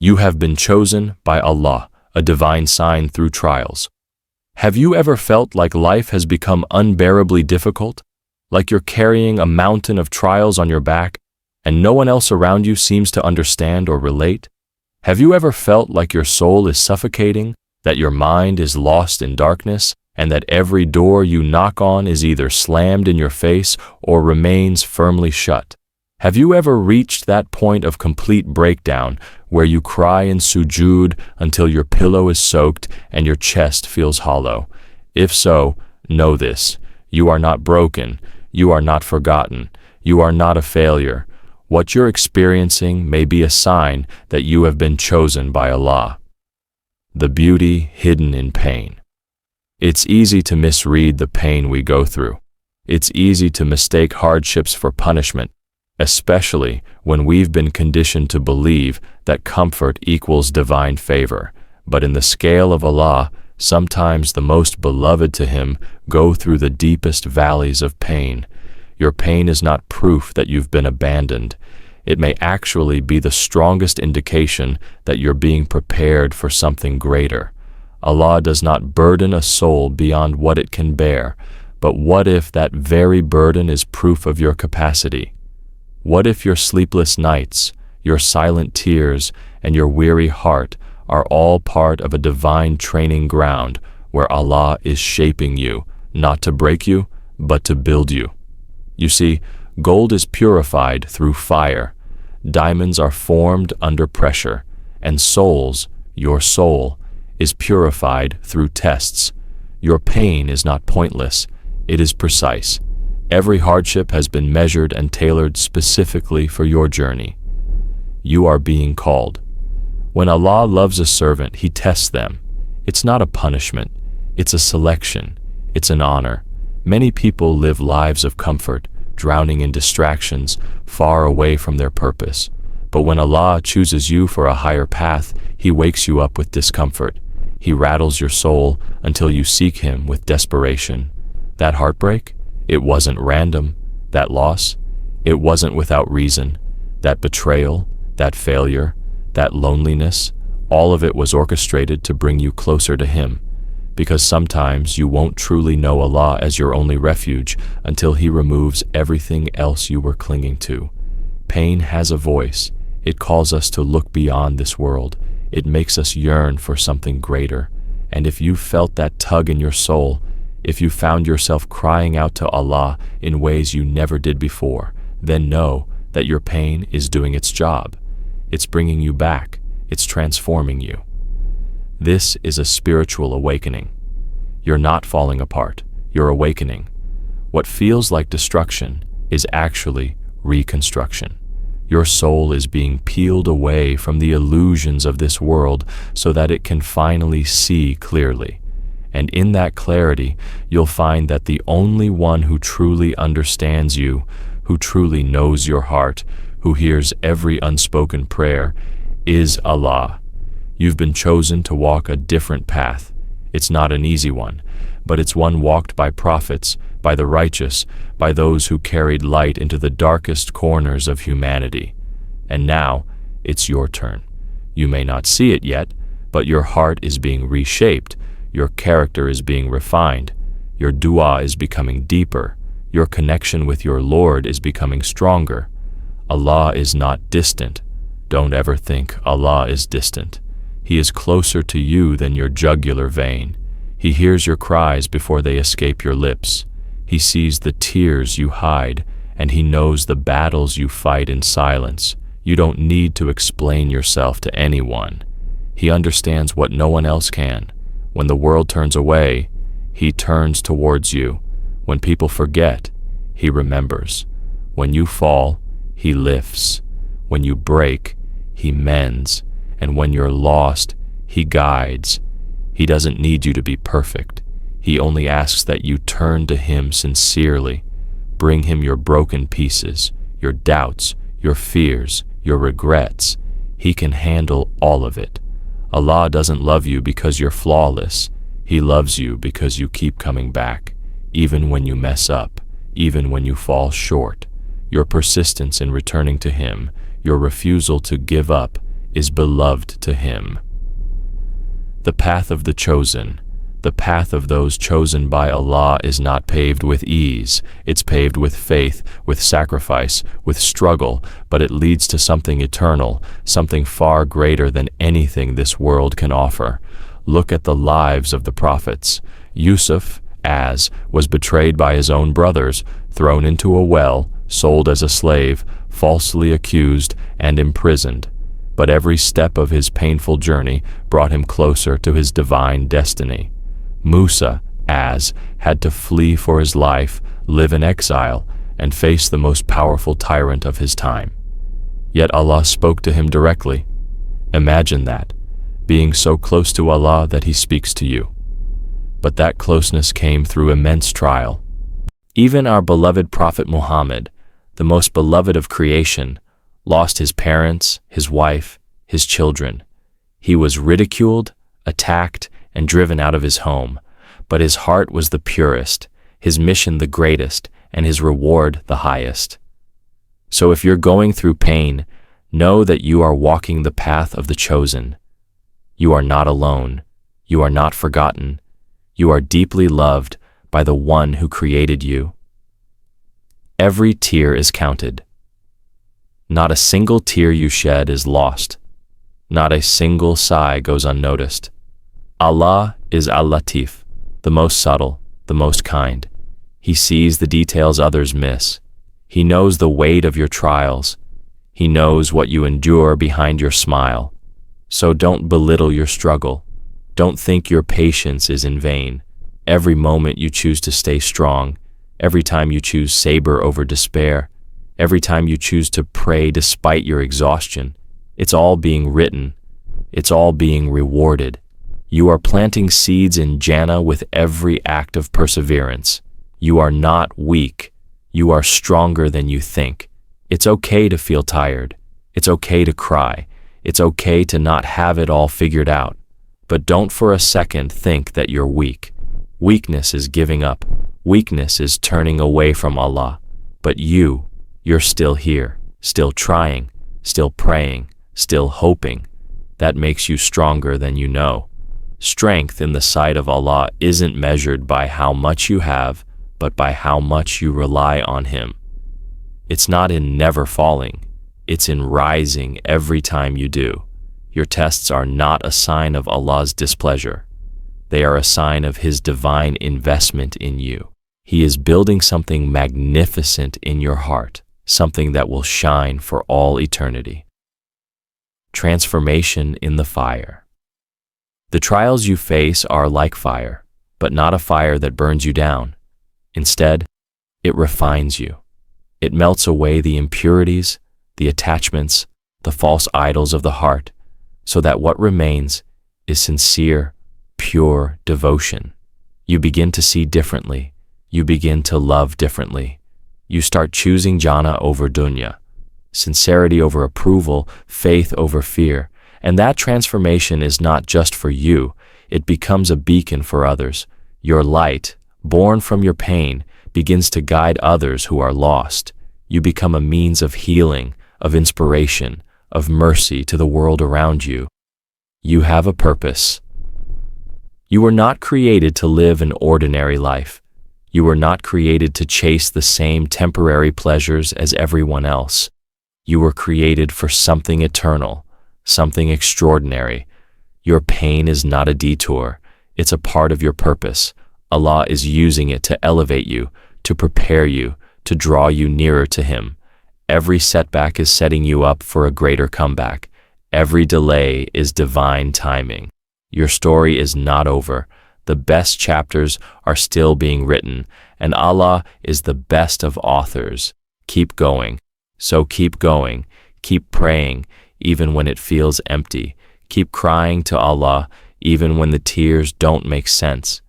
You have been chosen by Allah, a divine sign through trials. Have you ever felt like life has become unbearably difficult? Like you're carrying a mountain of trials on your back, and no one else around you seems to understand or relate? Have you ever felt like your soul is suffocating, that your mind is lost in darkness, and that every door you knock on is either slammed in your face or remains firmly shut? Have you ever reached that point of complete breakdown where you cry in sujood until your pillow is soaked and your chest feels hollow? If so, know this: you are not broken, you are not forgotten, you are not a failure. What you're experiencing may be a sign that you have been chosen by Allah. The beauty hidden in pain. It's easy to misread the pain we go through. It's easy to mistake hardships for punishment, especially when we've been conditioned to believe that comfort equals divine favor. But in the scale of Allah, sometimes the most beloved to Him go through the deepest valleys of pain. Your pain is not proof that you've been abandoned. It may actually be the strongest indication that you're being prepared for something greater. Allah does not burden a soul beyond what it can bear, but what if that very burden is proof of your capacity? What if your sleepless nights, your silent tears, and your weary heart are all part of a divine training ground where Allah is shaping you, not to break you, but to build you? You see, gold is purified through fire, diamonds are formed under pressure, and souls, your soul, is purified through tests. Your pain is not pointless, it is precise. Every hardship has been measured and tailored specifically for your journey. You are being called. When Allah loves a servant, He tests them. It's not a punishment, it's a selection, it's an honor. Many people live lives of comfort, drowning in distractions, far away from their purpose. But when Allah chooses you for a higher path, He wakes you up with discomfort. He rattles your soul until you seek Him with desperation. That heartbreak? It wasn't random. That loss? It wasn't without reason. That betrayal, that failure, that loneliness, all of it was orchestrated to bring you closer to Him. Because sometimes you won't truly know Allah as your only refuge until He removes everything else you were clinging to. Pain has a voice. It calls us to look beyond this world. It makes us yearn for something greater. And if you felt that tug in your soul, if you found yourself crying out to Allah in ways you never did before, then know that your pain is doing its job. It's bringing you back. It's transforming you. This is a spiritual awakening. You're not falling apart. You're awakening. What feels like destruction is actually reconstruction. Your soul is being peeled away from the illusions of this world so that it can finally see clearly. And in that clarity, you'll find that the only one who truly understands you, who truly knows your heart, who hears every unspoken prayer, is Allah. You've been chosen to walk a different path. It's not an easy one, but it's one walked by prophets, by the righteous, by those who carried light into the darkest corners of humanity. And now, it's your turn. You may not see it yet, but your heart is being reshaped, your character is being refined, your dua is becoming deeper, your connection with your Lord is becoming stronger. Allah is not distant. Don't ever think Allah is distant. He is closer to you than your jugular vein. He hears your cries before they escape your lips. He sees the tears you hide, and He knows the battles you fight in silence. You don't need to explain yourself to anyone. He understands what no one else can. When the world turns away, He turns towards you. When people forget, He remembers. When you fall, He lifts. When you break, He mends. And when you're lost, He guides. He doesn't need you to be perfect. He only asks that you turn to Him sincerely. Bring Him your broken pieces, your doubts, your fears, your regrets. He can handle all of it. Allah doesn't love you because you're flawless. He loves you because you keep coming back, even when you mess up, even when you fall short. Your persistence in returning to Him, your refusal to give up, is beloved to him. The path of the chosen, the path of those chosen by Allah is not paved with ease. It's paved with faith, with sacrifice, with struggle, but it leads to something eternal, something far greater than anything this world can offer. Look at the lives of the prophets. Yusuf, was betrayed by his own brothers, thrown into a well, sold as a slave, falsely accused, and imprisoned. But every step of his painful journey brought him closer to his divine destiny. Musa, had to flee for his life, live in exile, and face the most powerful tyrant of his time. Yet Allah spoke to him directly. Imagine that, being so close to Allah that He speaks to you. But that closeness came through immense trial. Even our beloved Prophet Muhammad, the most beloved of creation, lost his parents, his wife, his children. He was ridiculed, attacked, and driven out of his home, but his heart was the purest, his mission the greatest, and his reward the highest. So if you're going through pain, know that you are walking the path of the chosen. You are not alone. You are not forgotten. You are deeply loved by the one who created you. Every tear is counted. Not a single tear you shed is lost. Not a single sigh goes unnoticed. Allah is Al-Latif, the most subtle, the most kind. He sees the details others miss. He knows the weight of your trials. He knows what you endure behind your smile. So don't belittle your struggle. Don't think your patience is in vain. Every moment you choose to stay strong, every time you choose sabr over despair, every time you choose to pray despite your exhaustion, it's all being written. It's all being rewarded. You are planting seeds in Jannah with every act of perseverance. You are not weak. You are stronger than you think. It's okay to feel tired. It's okay to cry. It's okay to not have it all figured out. But don't for a second think that you're weak. Weakness is giving up. Weakness is turning away from Allah. But you're still here, still trying, still praying, still hoping. That makes you stronger than you know. Strength in the sight of Allah isn't measured by how much you have, but by how much you rely on Him. It's not in never falling. It's in rising every time you do. Your tests are not a sign of Allah's displeasure. They are a sign of His divine investment in you. He is building something magnificent in your heart, something that will shine for all eternity. Transformation in the fire. The trials you face are like fire, but not a fire that burns you down. Instead, it refines you. It melts away the impurities, the attachments, the false idols of the heart, so that what remains is sincere, pure devotion. You begin to see differently. You begin to love differently. You start choosing Jannah over dunya, sincerity over approval, faith over fear. And that transformation is not just for you. It becomes a beacon for others. Your light, born from your pain, begins to guide others who are lost. You become a means of healing, of inspiration, of mercy to the world around you. You have a purpose. You were not created to live an ordinary life. You were not created to chase the same temporary pleasures as everyone else. You were created for something eternal, something extraordinary. Your pain is not a detour. It's a part of your purpose. Allah is using it to elevate you, to prepare you, to draw you nearer to Him. Every setback is setting you up for a greater comeback. Every delay is divine timing. Your story is not over. The best chapters are still being written, and Allah is the best of authors. Keep going. So keep going. Keep praying, even when it feels empty. Keep crying to Allah, even when the tears don't make sense.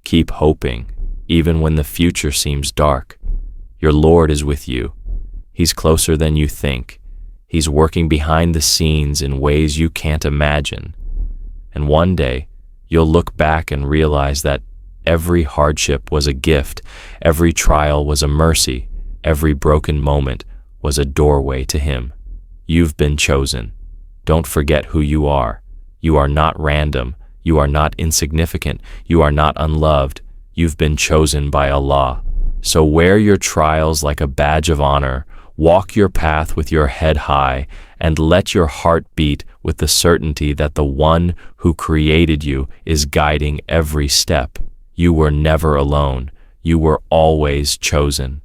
Keep hoping, even when the future seems dark. Your Lord is with you. He's closer than you think. He's working behind the scenes in ways you can't imagine. And one day, you'll look back and realize that every hardship was a gift, every trial was a mercy, every broken moment was a doorway to Him. You've been chosen. Don't forget who you are. You are not random. You are not insignificant. You are not unloved. You've been chosen by Allah. So wear your trials like a badge of honor, walk your path with your head high, and let your heart beat with the certainty that the one who created you is guiding every step. You were never alone. You were always chosen.